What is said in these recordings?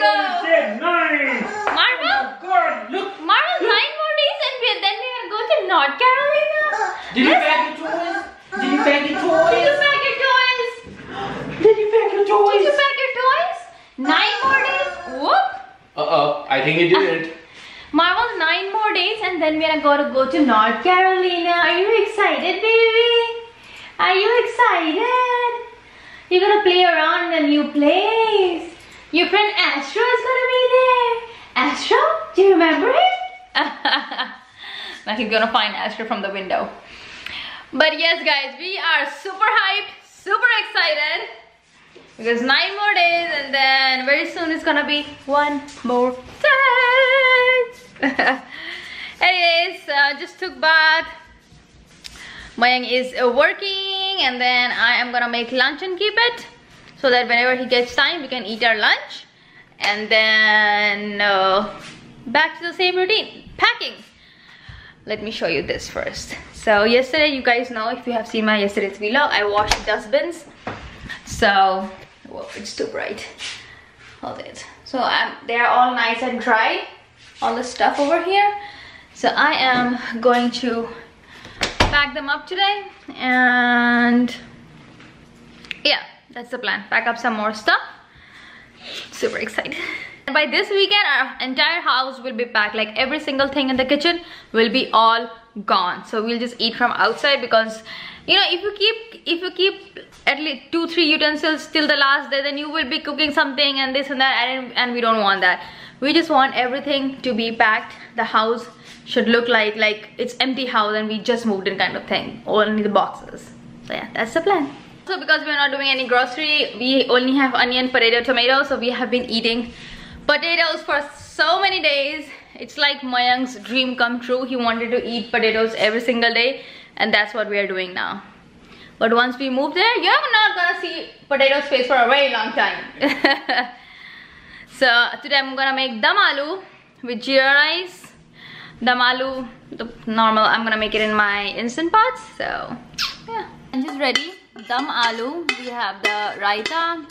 go. Nice. Marvel? Oh God, look. Marvel, 9 more days and then we are going to North Carolina. Did you pack your toys? Did you pack your toys? Did you pack your toys? Did you pack your toys? Did you pack your toys? 9 more days. Whoop. I think you did it. Marvel, 9 more days and then we are going to go to North Carolina. Are you excited, baby? Are you excited? You're gonna play around in a new place. Your friend Astro is gonna be there. Astro? Do you remember it? Now he's gonna find Astro from the window. But yes guys, we are super hyped, super excited. Because 9 more days and then very soon it's gonna be 1 more day. Anyways, just took bath. Mayang is working and then I am gonna make lunch and keep it so that whenever he gets time we can eat our lunch and then back to the same routine, packing. Let me show you this first. So yesterday, you guys know, if you have seen my yesterday's vlog, I washed dustbins. So whoa, it's too bright. Hold it. So they're all nice and dry, all the stuff over here. So I am going to pack them up today and yeah, that's the plan. Pack up some more stuff. Super excited. And by this weekend our entire house will be packed, like every single thing in the kitchen will be all gone. So we'll just eat from outside because you know, if you keep at least 2-3 utensils till the last day, then you will be cooking something and this and that, and we don't want that. We just want everything to be packed. The house should look like it's empty house and we just moved in kind of thing, only the boxes. So yeah, that's the plan. So because we're not doing any grocery, we only have onion, potato, tomato, so we have been eating potatoes for so many days. It's like Mayang's dream come true. He wanted to eat potatoes every single day and that's what we are doing now. But once we move there, you're not gonna see potatoes face for a very long time. So today I'm gonna make dum aloo with jeera rice. Dum aloo, the normal, I'm gonna make it in my Instant Pots. So yeah, and just ready. Dum aloo, we have the raita,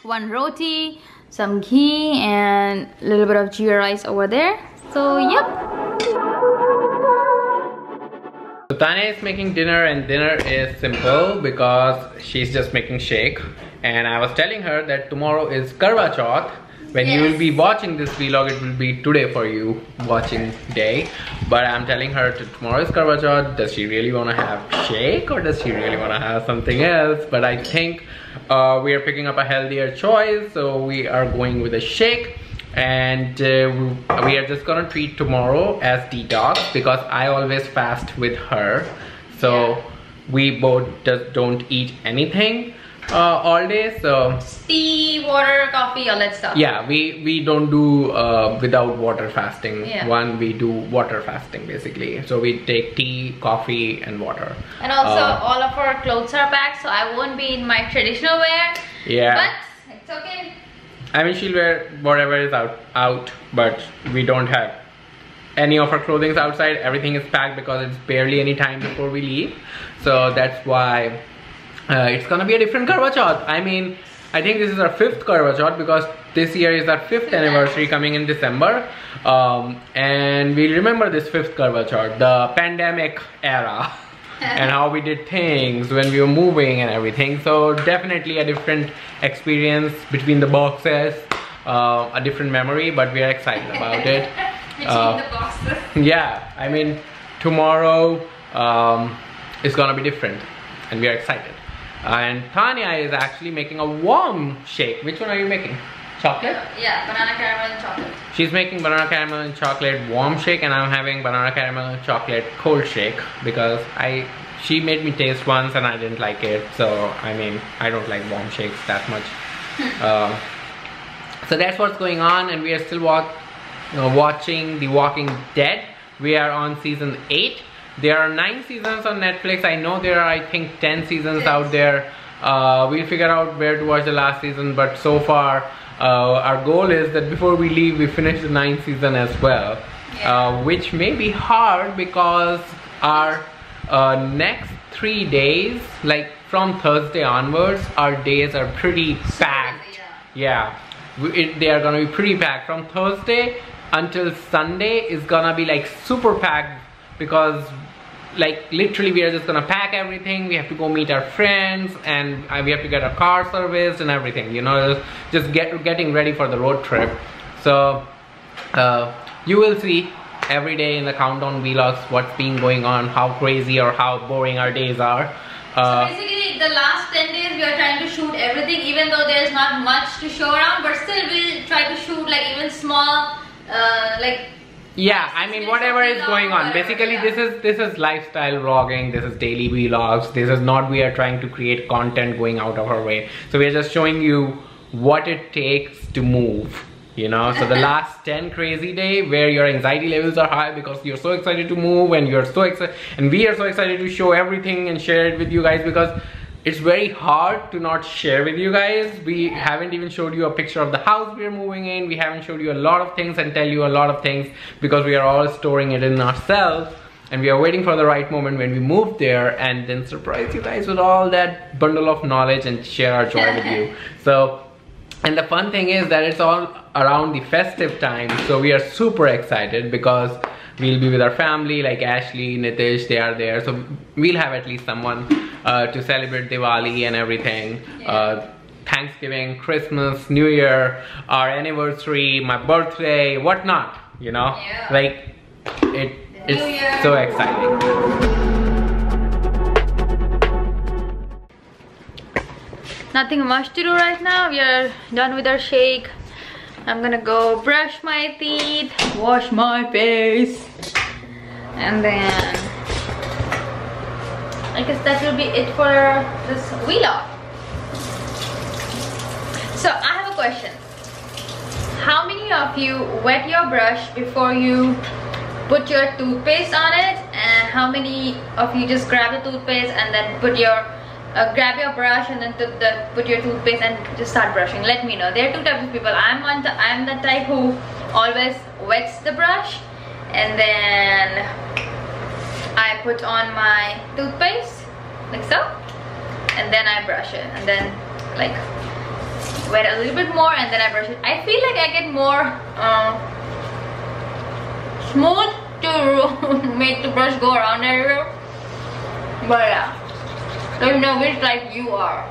1 roti, some ghee and a little bit of jeera rice over there. So yep. So Tanya is making dinner and dinner is simple because she's just making shake. And I was telling her that tomorrow is Karwa Chauth. When you will be watching this vlog, it will be today for you watching day. But I'm telling her tomorrow is Karwa Chauth. Does she really want to have shake or does she really want to have something else? But I think we are picking up a healthier choice. So we are going with a shake. And we are just gonna treat tomorrow as detox because I always fast with her. So we both just don't eat anything all day. So tea, water, coffee, all that stuff. Yeah, we don't do without water fasting. Yeah. We do water fasting basically. So we take tea, coffee and water. And also all of our clothes are packed, so I won't be in my traditional wear. Yeah. But it's okay. I mean, she'll wear whatever is out, but we don't have any of our clothing outside. Everything is packed because it's barely any time before we leave. So that's why it's gonna be a different Karwa Chauth. I mean, I think this is our 5th Karwa Chauth because this year is our 5th anniversary coming in December. And we remember this 5th Karwa Chauth, the pandemic era. And how we did things when we were moving and everything. So definitely a different experience between the boxes, a different memory, but we are excited about it. Between the boxes. Yeah, I mean, tomorrow is gonna be different and we are excited. And Tanya is actually making a warm shake. Which one are you making? Chocolate? Yeah, banana caramel and chocolate. She's making banana caramel and chocolate warm shake and I'm having banana caramel and chocolate cold shake because she made me taste once and I didn't like it. So I mean, I don't like warm shakes that much. So that's what's going on, and we are still watching The Walking Dead. We are on season 8. There are 9 seasons on Netflix. I know there are, I think, 10 seasons out there. We'll figure out where to watch the last season, but so far our goal is that before we leave we finish the 9th season as well. Which may be hard because our next 3 days, like from Thursday onwards, our days are pretty packed. Yeah, they are gonna be pretty packed. From Thursday until Sunday is gonna be like super packed, because like literally we are just gonna pack everything. We have to go meet our friends, and we have to get our car serviced and everything, you know, just getting ready for the road trip. So you will see every day in the countdown vlogs what's been going on, how crazy or how boring our days are. So basically the last 10 days we are trying to shoot everything, even though there's not much to show around, but still we'll try to shoot like even small like, yeah, I mean whatever is going on. Basically this is lifestyle vlogging, this is daily vlogs. This is not, we are trying to create content going out of our way. So we are just showing you what it takes to move, you know. So the last 10 crazy day where your anxiety levels are high because you're so excited to move, and you're so excited, and we are so excited to show everything and share it with you guys, because it's very hard to not share with you guys. We haven't even showed you a picture of the house we are moving in. We haven't showed you a lot of things and tell you a lot of things, because we are all storing it in ourselves, and we are waiting for the right moment when we move there and then surprise you guys with all that bundle of knowledge and share our joy with you. So, and the fun thing is that it's all around the festive time, so we are super excited because we'll be with our family, like Ashley, Nitish, they are there, so we'll have at least someone to celebrate Diwali and everything. Thanksgiving, Christmas, New Year, our anniversary, my birthday, whatnot, you know. Yeah. Like it's so exciting. Nothing much to do right now. We are done with our shake. I'm gonna go brush my teeth, wash my face, and then I guess that will be it for this vlog. So I have a question. How many of you wet your brush before you put your toothpaste on it, and how many of you just grab the toothpaste and then put your grab your brush and then put your toothpaste and just start brushing? Let me know. There are two types of people. I'm the type who always wets the brush, and then I put on my toothpaste like so, and then I brush it, and then like wet a little bit more, and then I brush it. I feel like I get more smooth to make the brush go around everywhere. But yeah, let me know which type you are.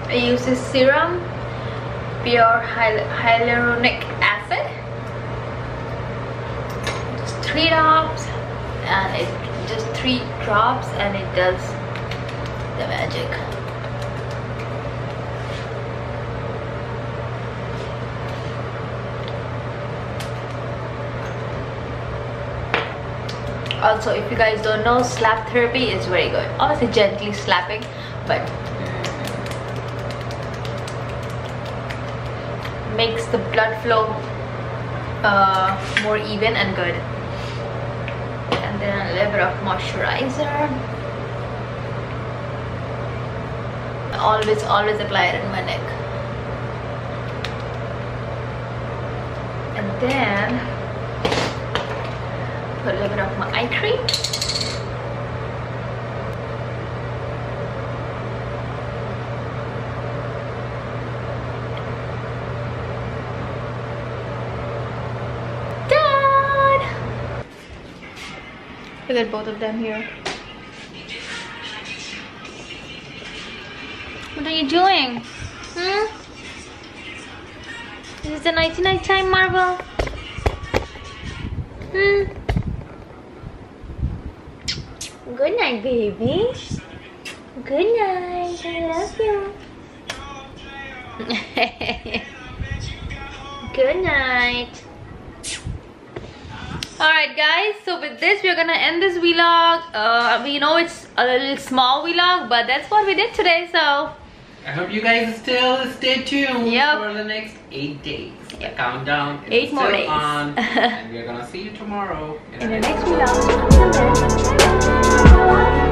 I use this serum, pure hyaluronic acid, just 3 drops, and it just 3 drops, and it does the magic. Also, if you guys don't know, slap therapy is very good. Obviously gently slapping, but makes the blood flow more even and good. And then a little bit of moisturizer. Always apply it in my neck. And then put a little bit of my eye cream. Look at both of them here. What are you doing? Is this the nighty-night time, Marvel? Good night, baby. Good night. I love you. Good night. Alright guys, so with this we're gonna end this vlog. We know it's a little small vlog, but that's what we did today, so I hope you guys still stay tuned Yep. for the next 8 days. Yep. The countdown is 8 more still days. on, and we're gonna see you tomorrow in the next vlog. Until then.